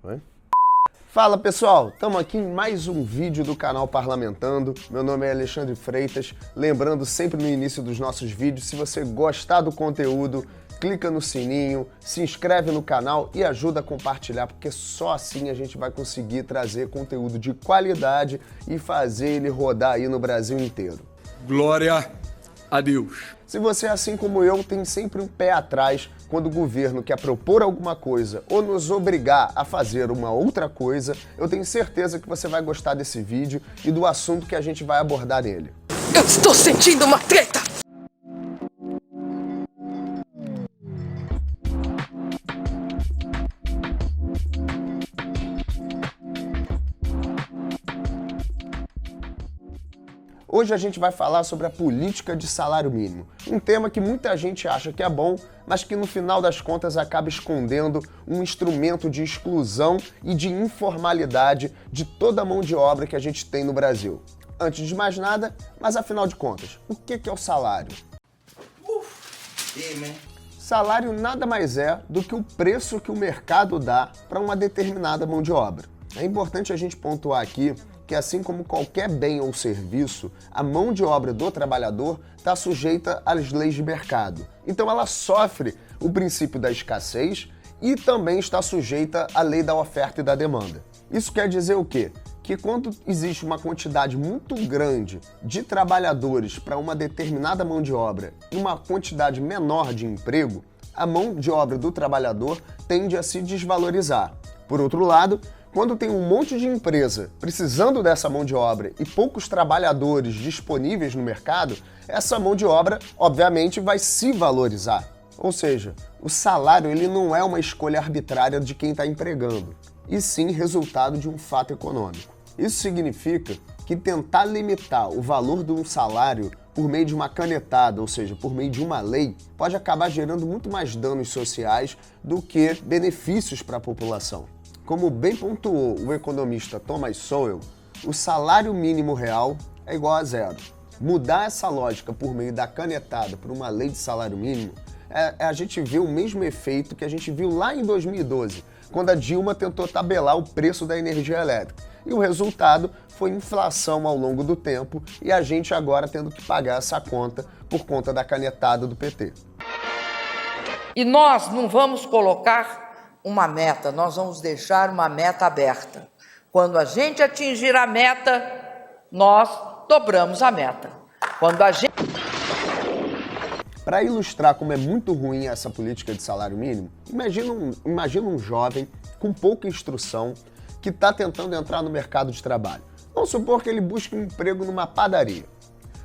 Oi? Fala pessoal, estamos aqui em mais um vídeo do canal Parlamentando. Meu nome é Alexandre Freitas. Lembrando sempre no início dos nossos vídeos, se você gostar do conteúdo, clica no sininho, se inscreve no canal e ajuda a compartilhar, porque só assim a gente vai conseguir trazer conteúdo de qualidade e fazer ele rodar aí no Brasil inteiro. Glória a Deus. Se você, assim como eu, tem sempre um pé atrás quando o governo quer propor alguma coisa ou nos obrigar a fazer uma outra coisa, eu tenho certeza que você vai gostar desse vídeo e do assunto que a gente vai abordar nele. Eu estou sentindo uma treta! Hoje a gente vai falar sobre a política de salário mínimo, um tema que muita gente acha que é bom, mas que no final das contas acaba escondendo um instrumento de exclusão e de informalidade de toda a mão de obra que a gente tem no Brasil. Antes de mais nada, mas afinal de contas, o que é o salário? Salário nada mais é do que o preço que o mercado dá para uma determinada mão de obra. É importante a gente pontuar aqui que, assim como qualquer bem ou serviço, a mão de obra do trabalhador está sujeita às leis de mercado. Então ela sofre o princípio da escassez e também está sujeita à lei da oferta e da demanda. Isso quer dizer o quê? Que quando existe uma quantidade muito grande de trabalhadores para uma determinada mão de obra e uma quantidade menor de emprego, a mão de obra do trabalhador tende a se desvalorizar. Por outro lado, quando tem um monte de empresa precisando dessa mão de obra e poucos trabalhadores disponíveis no mercado, essa mão de obra, obviamente, vai se valorizar. Ou seja, o salário ele não é uma escolha arbitrária de quem está empregando, e sim resultado de um fato econômico. Isso significa que tentar limitar o valor de um salário por meio de uma canetada, ou seja, por meio de uma lei, pode acabar gerando muito mais danos sociais do que benefícios para a população. Como bem pontuou o economista Thomas Sowell, o salário mínimo real é igual a zero. Mudar essa lógica por meio da canetada para uma lei de salário mínimo é a gente ver o mesmo efeito que a gente viu lá em 2012, quando a Dilma tentou tabelar o preço da energia elétrica. E o resultado foi inflação ao longo do tempo e a gente agora tendo que pagar essa conta por conta da canetada do PT. E nós não vamos colocar uma meta, nós vamos deixar uma meta aberta. Quando a gente atingir a meta, nós dobramos a meta. Para ilustrar como é muito ruim essa política de salário mínimo, imagina um jovem com pouca instrução que está tentando entrar no mercado de trabalho. Vamos supor que ele busque um emprego numa padaria.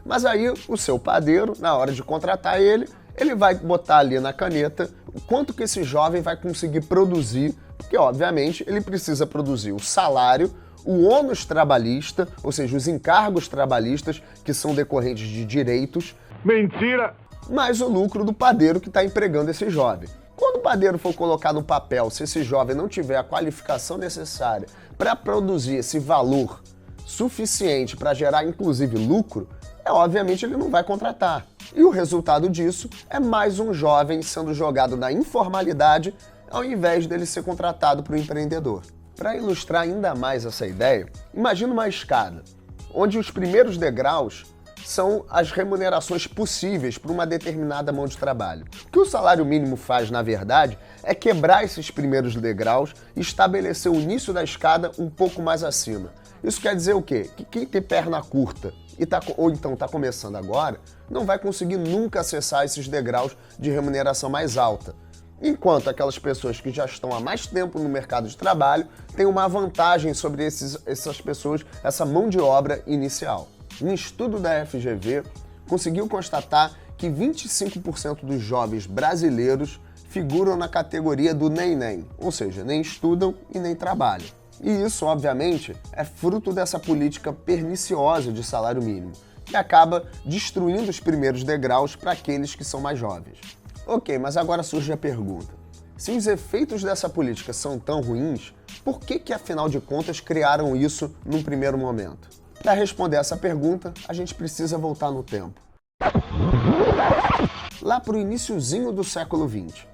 Mas aí o seu padeiro, na hora de contratar ele vai botar ali na caneta o quanto que esse jovem vai conseguir produzir, porque obviamente ele precisa produzir o salário, o ônus trabalhista, ou seja, os encargos trabalhistas que são decorrentes de direitos. Mentira! Mais o lucro do padeiro que está empregando esse jovem. Quando o padeiro for colocar no papel, se esse jovem não tiver a qualificação necessária para produzir esse valor suficiente para gerar inclusive lucro, obviamente ele não vai contratar. E o resultado disso é mais um jovem sendo jogado na informalidade ao invés dele ser contratado para o empreendedor. Para ilustrar ainda mais essa ideia, imagina uma escada, onde os primeiros degraus são as remunerações possíveis para uma determinada mão de trabalho. O que o salário mínimo faz, na verdade, é quebrar esses primeiros degraus e estabelecer o início da escada um pouco mais acima. Isso quer dizer o quê? Que quem tem perna curta ou então está começando agora, não vai conseguir nunca acessar esses degraus de remuneração mais alta. Enquanto aquelas pessoas que já estão há mais tempo no mercado de trabalho têm uma vantagem sobre essas pessoas, essa mão de obra inicial. Um estudo da FGV conseguiu constatar que 25% dos jovens brasileiros figuram na categoria do nem-nem, ou seja, nem estudam e nem trabalham. E isso, obviamente, é fruto dessa política perniciosa de salário mínimo, que acaba destruindo os primeiros degraus para aqueles que são mais jovens. Ok, mas agora surge a pergunta. Se os efeitos dessa política são tão ruins, por que afinal de contas, criaram isso num primeiro momento? Para responder essa pergunta, a gente precisa voltar no tempo. Lá para o iniciozinho do século XX.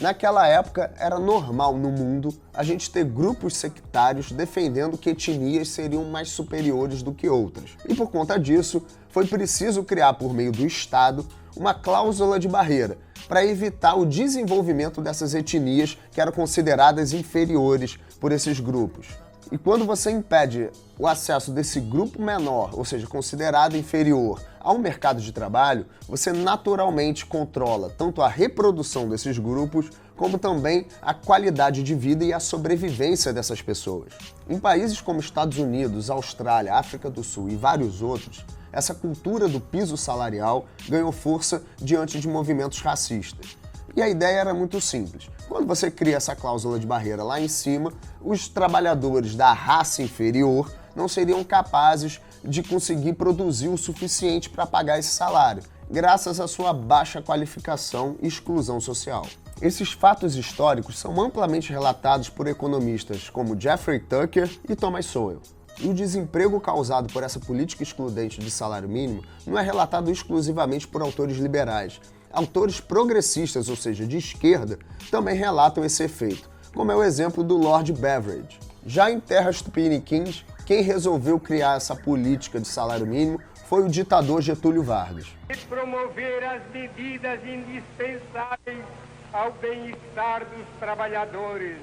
Naquela época, era normal no mundo a gente ter grupos sectários defendendo que etnias seriam mais superiores do que outras. E por conta disso, foi preciso criar por meio do Estado uma cláusula de barreira para evitar o desenvolvimento dessas etnias que eram consideradas inferiores por esses grupos. E quando você impede o acesso desse grupo menor, ou seja, considerado inferior, ao mercado de trabalho, você naturalmente controla tanto a reprodução desses grupos, como também a qualidade de vida e a sobrevivência dessas pessoas. Em países como Estados Unidos, Austrália, África do Sul e vários outros, essa cultura do piso salarial ganhou força diante de movimentos racistas. E a ideia era muito simples. Quando você cria essa cláusula de barreira lá em cima, os trabalhadores da raça inferior não seriam capazes de conseguir produzir o suficiente para pagar esse salário, graças à sua baixa qualificação e exclusão social. Esses fatos históricos são amplamente relatados por economistas como Jeffrey Tucker e Thomas Sowell. E o desemprego causado por essa política excludente de salário mínimo não é relatado exclusivamente por autores liberais. Autores progressistas, ou seja, de esquerda, também relatam esse efeito, como é o exemplo do Lord Beveridge. Já em terras tupiniquins, quem resolveu criar essa política de salário mínimo foi o ditador Getúlio Vargas. E promover as medidas indispensáveis ao bem-estar dos trabalhadores.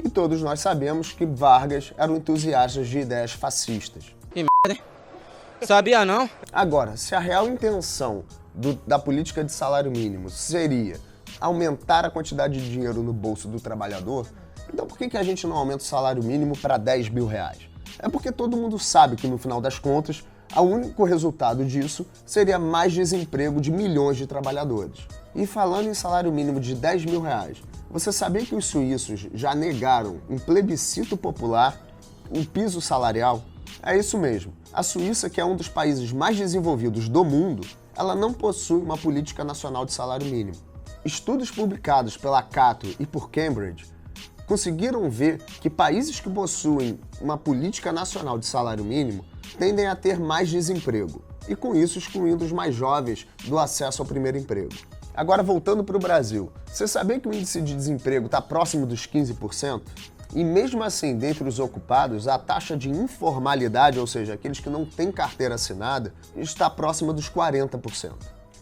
E todos nós sabemos que Vargas era um entusiasta de ideias fascistas. Que merda, hein? Sabia não? Agora, se a real intenção da política de salário mínimo seria aumentar a quantidade de dinheiro no bolso do trabalhador, então por que a gente não aumenta o salário mínimo para 10 mil reais? É porque todo mundo sabe que no final das contas, o único resultado disso seria mais desemprego de milhões de trabalhadores. E falando em salário mínimo de 10 mil reais, você sabia que os suíços já negaram em plebiscito popular um piso salarial? É isso mesmo. A Suíça, que é um dos países mais desenvolvidos do mundo, ela não possui uma política nacional de salário mínimo. Estudos publicados pela Cato e por Cambridge conseguiram ver que países que possuem uma política nacional de salário mínimo tendem a ter mais desemprego, e com isso excluindo os mais jovens do acesso ao primeiro emprego. Agora, voltando para o Brasil, você sabia que o índice de desemprego está próximo dos 15%? E mesmo assim, dentre os ocupados, a taxa de informalidade, ou seja, aqueles que não têm carteira assinada, está próxima dos 40%.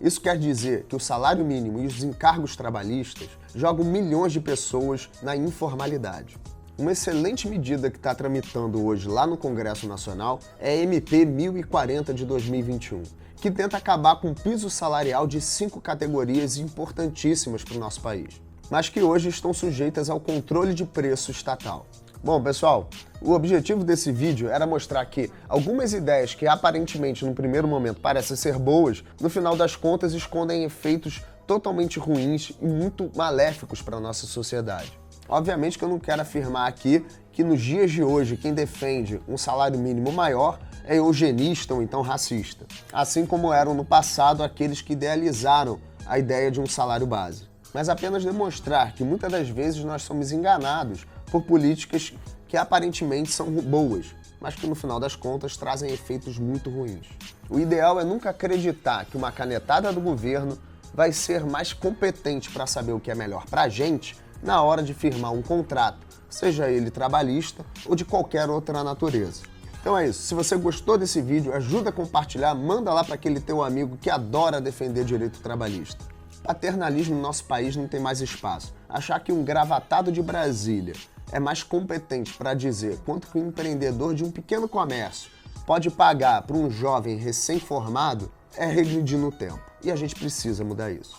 Isso quer dizer que o salário mínimo e os encargos trabalhistas jogam milhões de pessoas na informalidade. Uma excelente medida que está tramitando hoje lá no Congresso Nacional é a MP 1040 de 2021, que tenta acabar com o piso salarial de 5 categorias importantíssimas para o nosso país, mas que hoje estão sujeitas ao controle de preço estatal. Bom, pessoal, o objetivo desse vídeo era mostrar que algumas ideias que aparentemente no primeiro momento parecem ser boas, no final das contas escondem efeitos totalmente ruins e muito maléficos para a nossa sociedade. Obviamente que eu não quero afirmar aqui que nos dias de hoje quem defende um salário mínimo maior é eugenista ou então racista, assim como eram no passado aqueles que idealizaram a ideia de um salário base. Mas apenas demonstrar que muitas das vezes nós somos enganados por políticas que aparentemente são boas, mas que no final das contas trazem efeitos muito ruins. O ideal é nunca acreditar que uma canetada do governo vai ser mais competente para saber o que é melhor para a gente na hora de firmar um contrato, seja ele trabalhista ou de qualquer outra natureza. Então é isso, se você gostou desse vídeo, ajuda a compartilhar, manda lá para aquele teu amigo que adora defender direito trabalhista. Paternalismo no nosso país não tem mais espaço. Achar que um gravatado de Brasília é mais competente para dizer quanto que um empreendedor de um pequeno comércio pode pagar para um jovem recém-formado é regredir no tempo. E a gente precisa mudar isso.